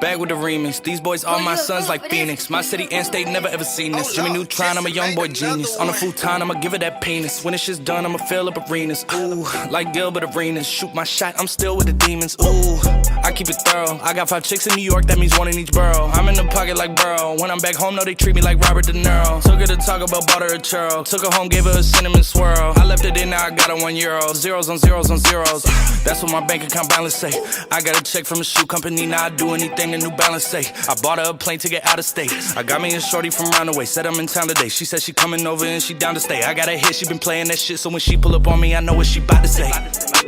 Back with the remix. These boys are my sons like Phoenix. My city and state never ever seen this. Jimmy Neutron, I'm a young boy genius. On a futon, I'ma give it that penis. When this shit's done, I'ma fill up arenas. Ooh, like Gilbert Arenas. Shoot my shot, I'm still with the demons. Ooh, I keep it thorough. I got 5 chicks in New York, that means 1 in each borough. I'm in the pocket like Burrow. When I'm back home, no, they treat me like Robert De Niro. Took her to Taco Bell, bought her a churro. Took her home, gave her a cinnamon swirl. I left it in, now I got her €1. Zeros on zeros on zeros. That's what my bank account balance say. I got a check from a shoe company, now I do anything the New Balance say. I bought her a plane to get out of state. I got me a shorty from round the way, said I'm in town today. She said she coming over and she down to stay. I got a hit, she been playing that shit, so when she pull up on me, I know what she bout to say.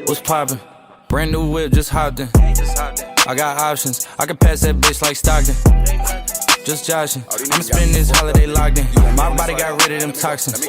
What's poppin'? Brand new whip, just hopped in. I got options, I can pass that bitch like Stockton. Just joshing, I'ma spend this holiday locked in. My body got rid of them toxins.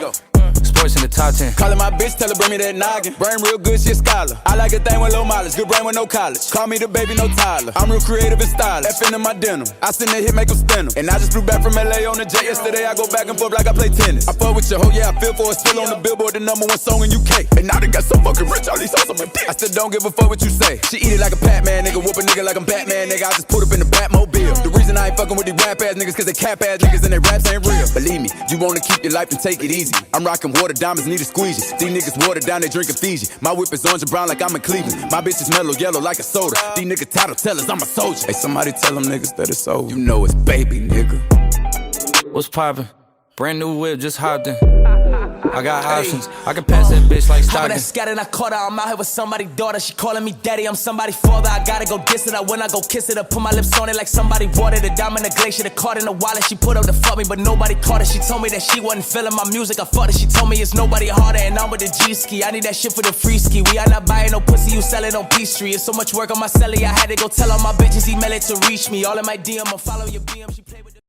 Sports in the top 10. Callin' my bitch, tell her bring me that noggin. Brain real good, she a scholar. I like a thing with low mileage, good brain with no college. Call me the baby, no Tyler. I'm real creative and stylish. F in my denim. I send that hit, make them spin 'em. And I just flew back from LA on the jet yesterday. I go back and forth like I play tennis. I fuck with your hoe, yeah, I feel for it. Still on the Billboard, the #1 song in UK. And now they got so fucking rich, all these hoes on my dick. I still don't give a fuck what you say. She eat it like a Pac-Man, nigga. Whoop a nigga like I'm Batman, nigga. I just put up in the Batmobile. The reason I ain't fucking with these rap ass niggas, cause they cap ass niggas and their raps ain't real. Believe me, you wanna keep your life and take it easy. I'm rocking water diamonds, need a squeegee. These niggas water down, they drinkin' Fiji. My whip is orange and brown like I'm in Cleveland. My bitch is mellow yellow like a soda. These niggas title tellers, I'm a soldier. Hey, somebody tell them niggas that it's over. You know it's baby, nigga. What's poppin'? Brand new whip, just hopped in. I got options, I can pass that bitch like Stockton. That scattered, I caught her, I'm out here with somebody's daughter. She calling me daddy, I'm somebody's father. I gotta go diss it, I when I go kiss it. I put my lips on it like somebody watered it. Diamond in the glacier, the card in the wallet. She put up to fuck me, but nobody caught it. She told me that she wasn't feeling my music, I fucked it. She told me it's nobody harder, and I'm with the G-ski. I need that shit for the free ski. We are not buying no pussy, you sell it on P-Street. It's so much work on my celly, I had to go tell all my bitches, email it to reach me. All in my DM, I follow your BM, she play with the